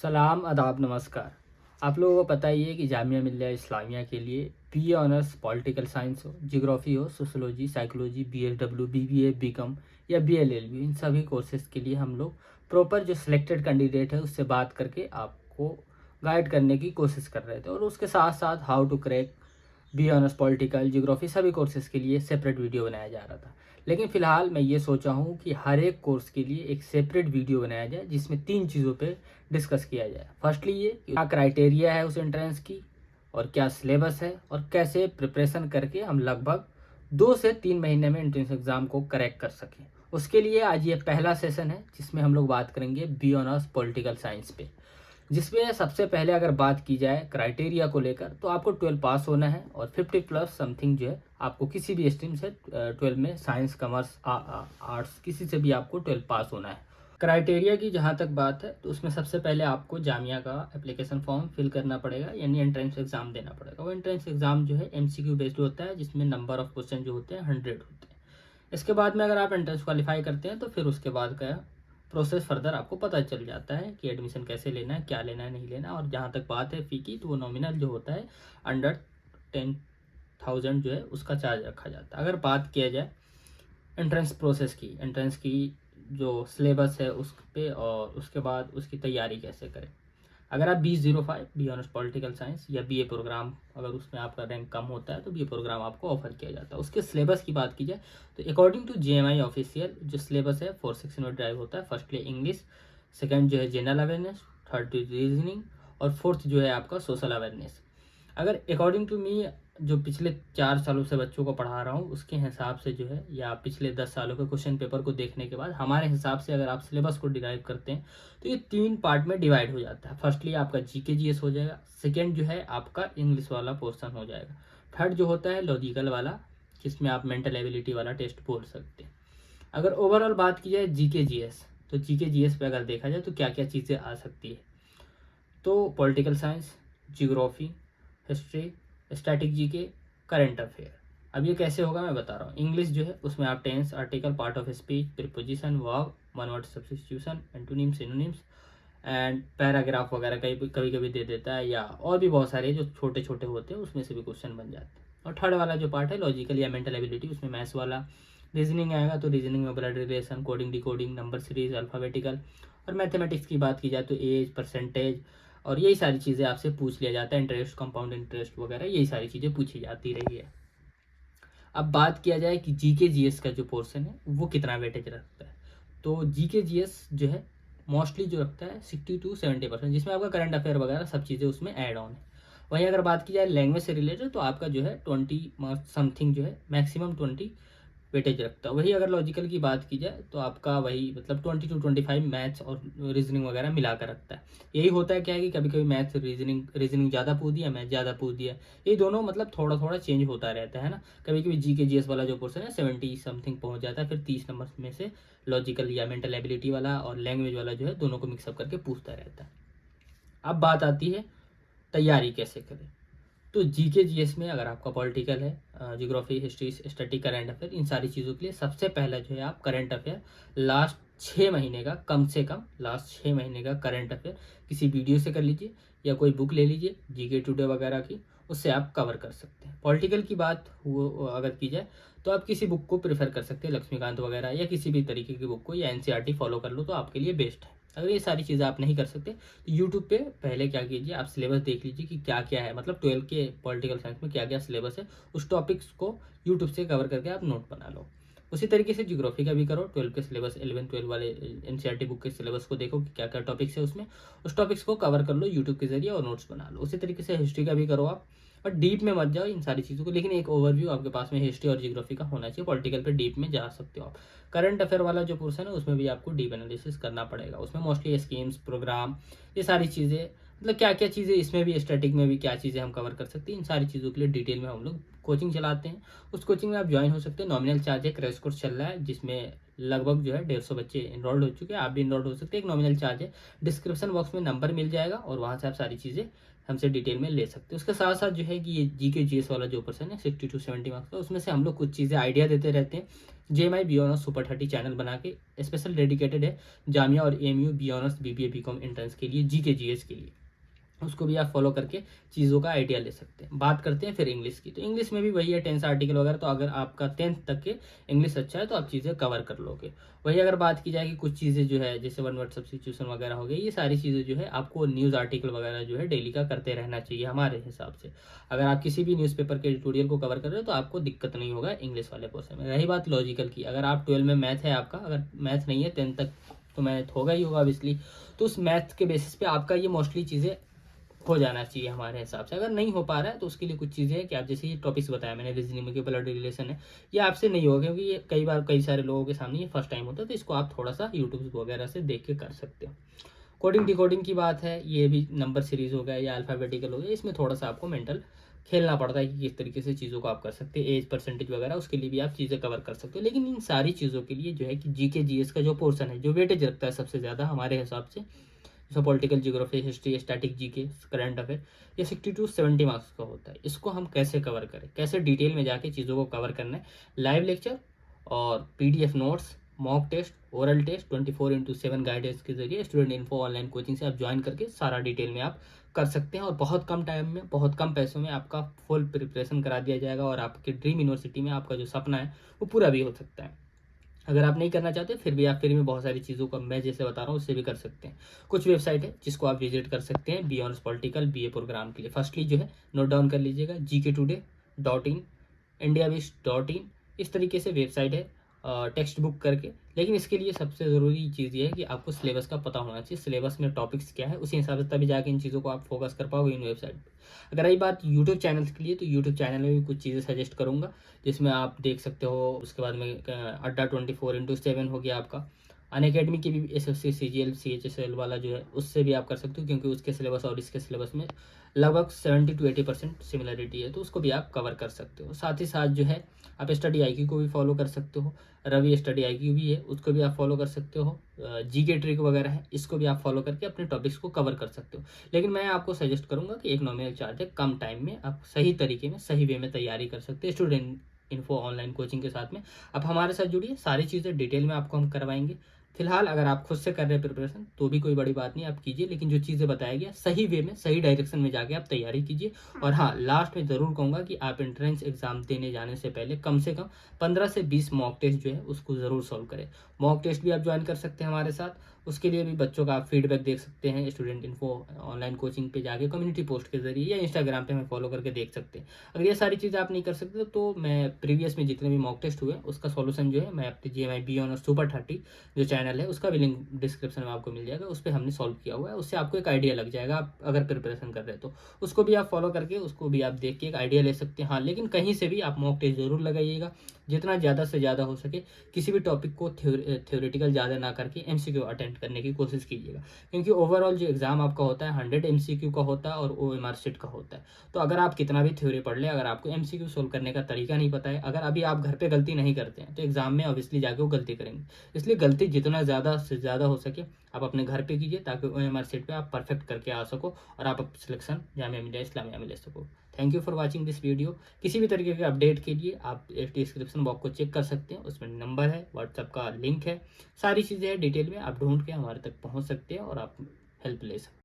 सलाम, आदाब, नमस्कार। आप लोगों को पता ही है कि जामिया मिल्लिया इस्लामिया के लिए बीए ऑनर्स पॉलिटिकल साइंस हो, जियोग्राफी हो, sociology, psychology, BSW, BBA, BCom या बीएलएलबी, इन सभी कोर्सेज़ के लिए हम लोग प्रॉपर जो सिलेक्टेड कैंडिडेट है उससे बात करके आपको गाइड करने की कोशिश कर रहे थे। और उसके साथ साथ how to crack B honours political, geography सभी कोर्सेज़ के लिए सेपरेट वीडियो बनाया जा रहा था। लेकिन फ़िलहाल मैं ये सोचा हूँ कि हर एक कोर्स के लिए एक सेपरेट वीडियो बनाया जाए जिसमें 3 चीज़ों पे डिस्कस किया जाए। फर्स्टली ये कि क्या क्राइटेरिया है उस एंट्रेंस की, और क्या सिलेबस है, और कैसे प्रिपरेशन करके हम लगभग 2 से 3 महीने में एंट्रेंस एग्ज़ाम को क्रैक कर सकें। उसके लिए आज ये पहला सेशन है जिसमें हम लोग बात करेंगे बी ऑनर्स पॉलिटिकल साइंस पे। जिसमें सबसे पहले अगर बात की जाए क्राइटेरिया को लेकर, तो आपको 12 पास होना है और 50 प्लस समथिंग जो है आपको किसी भी स्ट्रीम से 12 में साइंस, कॉमर्स, आर्ट्स किसी से भी आपको 12 पास होना है। क्राइटेरिया की जहाँ तक बात है तो उसमें सबसे पहले आपको जामिया का एप्लीकेशन फॉर्म फिल करना पड़ेगा, यानी एंट्रेंस एग्ज़ाम देना पड़ेगा। वो एंट्रेंस एग्ज़ाम जो है एमसीक्यू बेस्ड होता है, जिसमें नंबर ऑफ क्वेश्चन जो होते हैं 100 होते हैं। इसके बाद में अगर आप एंट्रेंस क्वालिफाई करते हैं तो फिर उसके बाद का प्रोसेस फर्दर आपको पता चल जाता है कि एडमिशन कैसे लेना है, क्या लेना है, नहीं लेना। और जहाँ तक बात है फ़ी की, तो वो नॉमिनल जो होता है अंडर 10,000 जो है उसका चार्ज रखा जाता है। अगर बात किया जाए एंट्रेंस प्रोसेस की, एंट्रेंस की जो सिलेबस है उस पे, और उसके बाद उसकी तैयारी कैसे करें। अगर आप 2005 बी ऑनर्स पॉलिटिकल साइंस या बीए प्रोग्राम, अगर उसमें आपका रैंक कम होता है तो बीए प्रोग्राम आपको ऑफर किया जाता है। उसके सिलेबस की बात की जाए तो अकॉर्डिंग टू जेएमआई ऑफिशियल जो सिलेबस है 4 सेक्शन में ड्राइव होता है। फर्स्टली इंग्लिश, सेकंड जो है जनरल अवेयरनेस, थर्ड रीजनिंग, और फोर्थ जो है आपका सोशल अवेयरनेस। अगर अकॉर्डिंग टू मी जो पिछले 4 सालों से बच्चों को पढ़ा रहा हूँ उसके हिसाब से जो है, या पिछले 10 सालों के क्वेश्चन पेपर को देखने के बाद हमारे हिसाब से अगर आप सिलेबस को डिराइव करते हैं तो ये 3 पार्ट में डिवाइड हो जाता है। फर्स्टली आपका जीके जीएस हो जाएगा, सेकेंड जो है आपका इंग्लिश वाला पोर्सन हो जाएगा, थर्ड जो होता है लॉजिकल वाला, जिसमें आप मेंटल एबिलिटी वाला टेस्ट बोल सकते हैं। अगर ओवरऑल बात की जाए जीके जीएस, तो जीके जीएस पे अगर देखा जाए तो क्या क्या चीज़ें आ सकती है, तो political science, geography, history, static GK, current affair. अब ये कैसे होगा मैं बता रहा हूँ। इंग्लिश जो है उसमें आप tense, article, part of speech, preposition, verb, one word substitution, antonym, synonyms and paragraph वगैरह कभी कभी कभी दे देता है, या और भी बहुत सारे जो छोटे छोटे होते हैं उसमें से भी क्वेश्चन बन जाते हैं। और थर्ड वाला जो पार्ट है लॉजिकल या मेंटल एबिलिटी, उसमें मैथ्स वाला, रीजनिंग आएगा तो रीजनिंग में blood relation, coding, decoding, number series, alphabetical. और मैथमेटिक्स की बात की जाए तो एज, परसेंटेज, और यही सारी चीज़ें आपसे पूछ लिया जाता है, इंटरेस्ट, कंपाउंड इंटरेस्ट वगैरह, यही सारी चीज़ें पूछी जाती रही है। अब बात किया जाए कि जीके जीएस का जो पोर्शन है वो कितना वेटेज रखता है, तो जीके जीएस जो है मोस्टली जो रखता है 60 to 70%, जिसमें आपका करंट अफेयर वगैरह सब चीज़ें उसमें ऐड ऑन है। वहीं अगर बात की जाए लैंग्वेज से रिलेटेड तो आपका जो है 20 मार्क्स समथिंग जो है, मैक्सिमम 20 वेटेज रखता है। वही अगर लॉजिकल की बात की जाए तो आपका वही मतलब 20 to 25 मैथ्स और रीजनिंग वगैरह मिला कर रखता है। यही होता है क्या है कि कभी कभी मैथ्स रीजनिंग ज़्यादा पूछ दिया, मैथ ज़्यादा पूछ दिया, ये दोनों मतलब थोड़ा थोड़ा चेंज होता रहता है ना। कभी कभी जीके जीएस वाला जो पोर्सन है 70 समथिंग पहुंच जाता है, फिर 30 नंबर में से लॉजिकल या मेंटल एबिलिटी वाला और लैंग्वेज वाला जो है दोनों को मिक्सअप करके पूछता रहता है। अब बात आती है तैयारी कैसे करें, तो जीके जीएस में अगर आपका पॉलिटिकल है, geography, history, static, current affair, इन सारी चीज़ों के लिए सबसे पहला जो है आप करंट अफेयर लास्ट 6 महीने का, कम से कम लास्ट 6 महीने का करंट अफेयर किसी वीडियो से कर लीजिए, या कोई बुक ले लीजिए जीके टुडे वगैरह की, उससे आप कवर कर सकते हैं। पॉलिटिकल की बात हो अगर की जाए तो आप किसी बुक को प्रेफर कर सकते हैं, लक्ष्मीकांत वगैरह या किसी भी तरीके की बुक को, या एनसीईआरटी फॉलो कर लो तो आपके लिए बेस्ट है। अगर ये सारी चीज़ें आप नहीं कर सकते तो यूट्यूब पे पहले क्या कीजिए, आप सिलेबस देख लीजिए कि क्या क्या है, मतलब 12 के पॉलिटिकल साइंस में क्या क्या सिलेबस है, उस टॉपिक्स को यूट्यूब से कवर करके आप नोट बना लो। उसी तरीके से ज्योग्राफी का भी करो, 12 के सिलेबस, 11-12 वाले एनसीईआरटी बुक के सिलेबस को देखो कि क्या क्या टॉपिक्स है उसमें, उस टॉपिक्स को कवर कर लो यूट्यूब के जरिए और नोट्स बना लो। उसी तरीके से हिस्ट्री का भी करो आप, और डीप में मत जाओ इन सारी चीज़ों को, लेकिन एक ओवरव्यू आपके पास में हिस्ट्री और ज्योग्राफी का होना चाहिए। पॉलिटिकल पे डीप में जा सकते हो आप। करंट अफेयर वाला जो पोर्सन है उसमें भी आपको डीप एनालिसिस करना पड़ेगा, उसमें मोस्टली स्कीम्स, प्रोग्राम, ये सारी चीज़ें, मतलब क्या क्या चीज़ें इसमें भी, स्टैटिक में भी क्या चीज़ें हम कवर कर सकते हैं, इन सारी चीज़ों के लिए डिटेल में हम लोग कोचिंग चलाते हैं। उस कोचिंग में आप ज्वाइन हो सकते हैं, नॉमिनल चार्ज है, क्रैश कोर्स चल रहा है जिसमें लगभग जो है 150 बच्चे इनरोल्ड हो चुके हैं, आप भी इनरोल्ड हो सकते हैं। एक नॉमिनल चार्ज है, डिस्क्रिप्शन बॉक्स में नंबर मिल जाएगा और वहाँ से आप सारी चीज़ें हमसे डिटेल में ले सकते हैं। उसके साथ साथ जो है कि ये जीके जीएस वाला जो पर्सन है 60 to 70 मार्क्स का, उसमें से हम लोग कुछ चीज़ें आइडिया देते रहते हैं। JMI B honours super 30 channel बना के स्पेशल डेडिकेटेड है जामिया और AMU B honours BBA BCom entrance के लिए, जीके जीएस के लिए। उसको भी आप फॉलो करके चीज़ों का आइडिया ले सकते हैं। बात करते हैं फिर इंग्लिश की, तो इंग्लिश में भी वही है 10 आर्टिकल वगैरह, तो अगर आपका 10th तक के इंग्लिश अच्छा है तो आप चीज़ें कवर कर लोगे। वही अगर बात की जाए कि कुछ चीज़ें जो है जैसे वन वर्ड सब्स्टिट्यूशन वगैरह हो गई, ये सारी चीज़ें जो है आपको न्यूज़ आर्टिकल वगैरह जो है डेली का करते रहना चाहिए हमारे हिसाब से। अगर आप किसी भी न्यूज़पेपर के एडिटोरियल को कवर कर रहे हो तो आपको दिक्कत नहीं होगा इंग्लिश वाले पोर्शन में। रही बात लॉजिकल की, अगर आप 12 में मैथ है आपका, अगर मैथ नहीं है 10th तक तो मैथ होगा ही होगा ऑब्वियसली, तो उस मैथ के बेसिस पे आपका ये मोस्टली चीज़ें हो जाना चाहिए हमारे हिसाब से। अगर नहीं हो पा रहा है तो उसके लिए कुछ चीज़ें हैं कि आप जैसे ये टॉपिक्स बताया मैंने, रीजनिंग के ब्लड रिलेशन है, ये आपसे नहीं होगा क्योंकि ये कई बार कई सारे लोगों के सामने ये फर्स्ट टाइम होता है, तो इसको आप थोड़ा सा यूट्यूब वगैरह से देख के कर सकते हो। कोडिंग डिकोडिंग की बात है, ये भी नंबर सीरीज हो गया या अल्फ़ाबेटिकल हो गया, इसमें थोड़ा सा आपको मेंटल खेलना पड़ता है कि किस तरीके से चीज़ों को आप कर सकते हैं। एज परसेंटेज वगैरह उसके लिए भी आप चीज़ें कवर कर सकते हो, लेकिन इन सारी चीज़ों के लिए जो है कि जीके जीएस का जो पोर्शन है, जो वेटेज रखता है सबसे ज़्यादा हमारे हिसाब से, जैसे political geography, history, static, GK, current affair, ये 60 to 70 मार्क्स का होता है। इसको हम कैसे कवर करें, कैसे डिटेल में जाके चीज़ों को कवर करना है, लाइव लेक्चर और PDF notes, mock test, oral test, 24/7 guidance के जरिए स्टूडेंट इन्फो ऑनलाइन कोचिंग से आप ज्वाइन करके सारा डिटेल में आप कर सकते हैं और बहुत कम टाइम में बहुत कम पैसों में आपका फुल प्रिपरेशन करा दिया जाएगा और आपके ड्रीम यूनिवर्सिटी में आपका जो सपना है वो पूरा भी हो सकता है। अगर आप नहीं करना चाहते फिर भी आप फ्री में बहुत सारी चीज़ों का मैं जैसे बता रहा हूँ उससे भी कर सकते हैं। कुछ वेबसाइट है जिसको आप विजिट कर सकते हैं B honours political BA programme के लिए। फर्स्टली जो है नोट डाउन कर लीजिएगा, GKtoday.in, indiawish.in, इस तरीके से वेबसाइट है टेक्स्ट बुक करके। लेकिन इसके लिए सबसे ज़रूरी चीज़ ये है कि आपको सिलेबस का पता होना चाहिए, सिलेबस में टॉपिक्स क्या है, उसी हिसाब से तभी जाके इन चीज़ों को आप फोकस कर पाओगे इन वेबसाइट पर। अगर रही बात यूट्यूब चैनल्स के लिए, तो यूट्यूब चैनल में भी कुछ चीज़ें सजेस्ट करूँगा जिसमें आप देख सकते हो। उसके बाद में अड्डा 24/7 हो गया आपका, अनअकैडमी की भी SSC CGL CHSL वाला जो है उससे भी आप कर सकते हो क्योंकि उसके सिलेबस और इसके सिलेबस में लगभग 70 to 80% सिमिलरिटी है, तो उसको भी आप कवर कर सकते हो। साथ ही साथ जो है आप स्टडी IQ को भी फॉलो कर सकते हो, रवि स्टडी IQ भी है उसको भी आप फॉलो कर सकते हो। जीके ट्रिक वगैरह है इसको भी आप फॉलो करके अपने टॉपिक्स को कवर कर सकते हो। लेकिन मैं आपको सजेस्ट करूंगा कि एक नॉमिनल चार्ज है, कम टाइम में आप सही तरीके में सही वे में तैयारी कर सकते हैं स्टूडेंट इन्फो ऑनलाइन कोचिंग के साथ में। आप हमारे साथ जुड़िए, सारी चीज़ें डिटेल में आपको हम करवाएंगे। फिलहाल अगर आप खुद से कर रहे हैं प्रिपरेशन तो भी कोई बड़ी बात नहीं, आप कीजिए, लेकिन जो चीज़ें बताया गया सही वे में सही डायरेक्शन में जाके आप तैयारी कीजिए। और हाँ, लास्ट में ज़रूर कहूँगा कि आप एंट्रेंस एग्जाम देने जाने से पहले कम से कम 15 से 20 मॉक टेस्ट जो है उसको ज़रूर सॉल्व करें। मॉक टेस्ट भी आप ज्वाइन कर सकते हैं हमारे साथ, उसके लिए भी बच्चों का आप फीडबैक देख सकते हैं स्टूडेंट इन्फो ऑनलाइन कोचिंग पे जाके कम्युनिटी पोस्ट के जरिए या इंस्टाग्राम पे हमें फॉलो करके देख सकते हैं। अगर ये सारी चीज़ें आप नहीं कर सकते तो मैं प्रीवियस में जितने भी मॉक टेस्ट हुए उसका सॉल्यूशन जो है मैं अपने JMI बी ऑनर्स सुपर 30 जो चैनल है उसका भी लिंक डिस्क्रिप्शन में आपको मिल जाएगा, उस पर हमने सॉल्व किया हुआ है, उससे आपको एक आइडिया लग जाएगा। आप अगर प्रिपरेशन कर रहे हैं तो उसको भी आप फॉलो करके उसको भी आप देख के एक आइडिया ले सकते हैं। हाँ, लेकिन कहीं से भी आप मॉक टेस्ट जरूर लगाइएगा, जितना ज़्यादा से ज़्यादा हो सके किसी भी टॉपिक को थ्योरेटिकल ज़्यादा ना करके MCQ अटेम्प्ट करने की कोशिश कीजिएगा, क्योंकि ओवरऑल जो एग्ज़ाम आपका होता है 100 MCQ का होता है और OMR शीट का होता है। तो अगर आप कितना भी थ्योरी पढ़ ले, अगर आपको MCQ सोल्व करने का तरीका नहीं पता है, अगर अभी आप घर पे गलती नहीं करते हैं तो एग्जाम में ऑब्वियसली जाके वो गलती करेंगे। इसलिए गलती जितना ज़्यादा से ज़्यादा हो सके आप अपने घर पे कीजिए ताकि OMR शीट पे आप परफेक्ट करके आ सको और आप सिलेक्शन जामिया मिलिया इस्लामिया में ले सको। Thank you for watching this video. किसी भी तरीके के अपडेट के लिए आप डिस्क्रिप्शन बॉक्स को चेक कर सकते हैं, उसमें नंबर है, व्हाट्सएप का लिंक है, सारी चीज़ें हैं डिटेल में, आप ढूंढ के हमारे तक पहुंच सकते हैं और आप हेल्प ले सकते हैं।